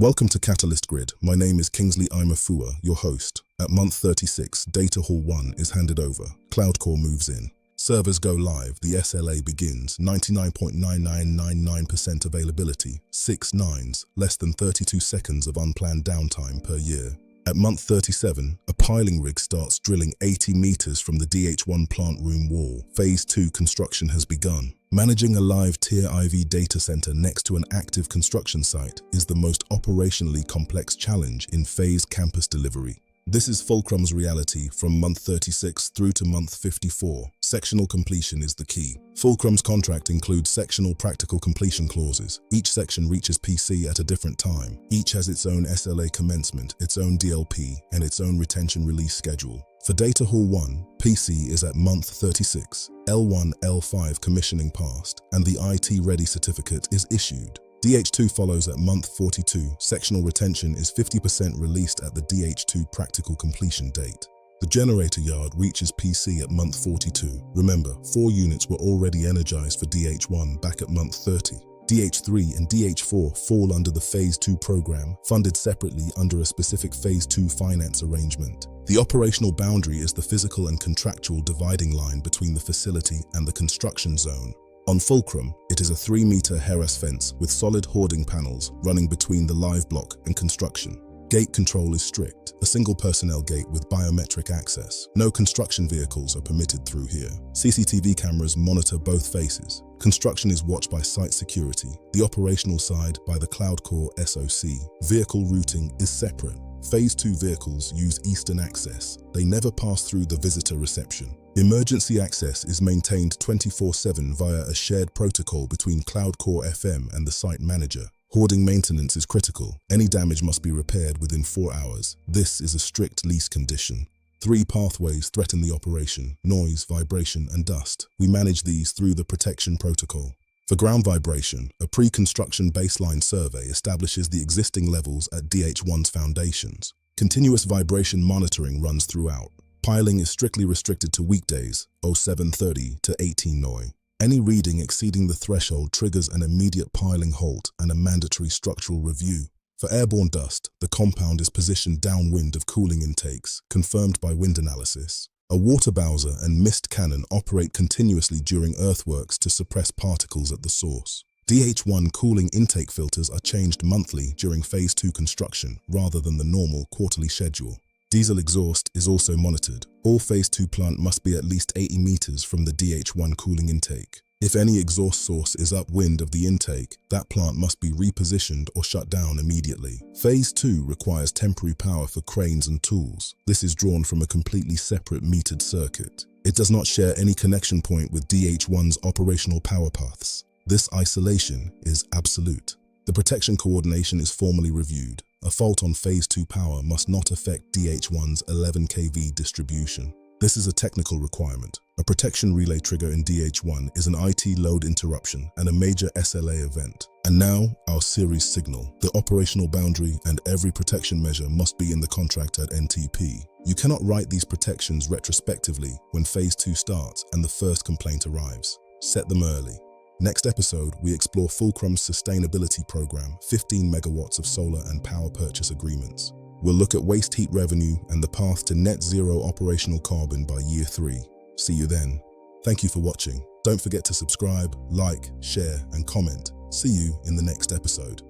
Welcome to Catalyst Grid. My name is Kingsley Imafua, your host. At month 36, Data Hall 1 is handed over. Cloud Core moves in. Servers go live. The SLA begins. 99.9999% availability. 6 nines, less than 32 seconds of unplanned downtime per year. At month 37, a piling rig starts drilling 80 meters from the DH1 plant room wall. Phase 2 construction has begun. Managing a live Tier IV data center next to an active construction site is the most operationally complex challenge in phased campus delivery. This is FULCRUM's reality from month 36 through to month 54. Sectional completion is the key. FULCRUM's contract includes sectional practical completion clauses. Each section reaches PC at a different time. Each has its own SLA commencement, its own DLP, and its own retention release schedule. For Data Hall 1, PC is at month 36. L1, L5 commissioning passed, and the IT Ready certificate is issued. DH2 follows at month 42. Sectional retention is 50% released at the DH2 practical completion date. The generator yard reaches PC at month 42. Remember, 4 units were already energized for DH1 back at month 30. DH3 and DH4 fall under the Phase 2 program, funded separately under a specific Phase 2 finance arrangement. The operational boundary is the physical and contractual dividing line between the facility and the construction zone. On FULCRUM, it is a 3-meter Harris fence with solid hoarding panels running between the live block and construction. Gate control is strict, a single personnel gate with biometric access. No construction vehicles are permitted through here. CCTV cameras monitor both faces. Construction is watched by site security, the operational side by the Cloud Core SOC. Vehicle routing is separate. Phase 2 vehicles use eastern access. They never pass through the visitor reception. Emergency access is maintained 24/7 via a shared protocol between Cloud Core FM and the site manager. Hoarding maintenance is critical. Any damage must be repaired within 4 hours. This is a strict lease condition. 3 pathways threaten the operation: noise, vibration, and dust. We manage these through the protection protocol. For ground vibration, a pre-construction baseline survey establishes the existing levels at DH1's foundations. Continuous vibration monitoring runs throughout. Piling is strictly restricted to weekdays, 0730 to 18 NOI. Any reading exceeding the threshold triggers an immediate piling halt and a mandatory structural review. For airborne dust, the compound is positioned downwind of cooling intakes, confirmed by wind analysis. A water bowser and mist cannon operate continuously during earthworks to suppress particles at the source. DH1 cooling intake filters are changed monthly during Phase 2 construction rather than the normal quarterly schedule. Diesel exhaust is also monitored. All Phase 2 plant must be at least 80 meters from the DH1 cooling intake. If any exhaust source is upwind of the intake, that plant must be repositioned or shut down immediately. Phase 2 requires temporary power for cranes and tools. This is drawn from a completely separate metered circuit. It does not share any connection point with DH1's operational power paths. This isolation is absolute. The protection coordination is formally reviewed. A fault on Phase 2 power must not affect DH1's 11 kV distribution. This is a technical requirement. A protection relay trigger in DH1 is an IT load interruption and a major SLA event. And now, our series signal. The operational boundary and every protection measure must be in the contract at NTP. You cannot write these protections retrospectively when Phase 2 starts and the first complaint arrives. Set them early. Next episode, we explore FULCRUM's sustainability program, 15 megawatts of solar and power purchase agreements. We'll look at waste heat revenue and the path to net zero operational carbon by year 3. See you then. Thank you for watching. Don't forget to subscribe, like, share, and comment. See you in the next episode.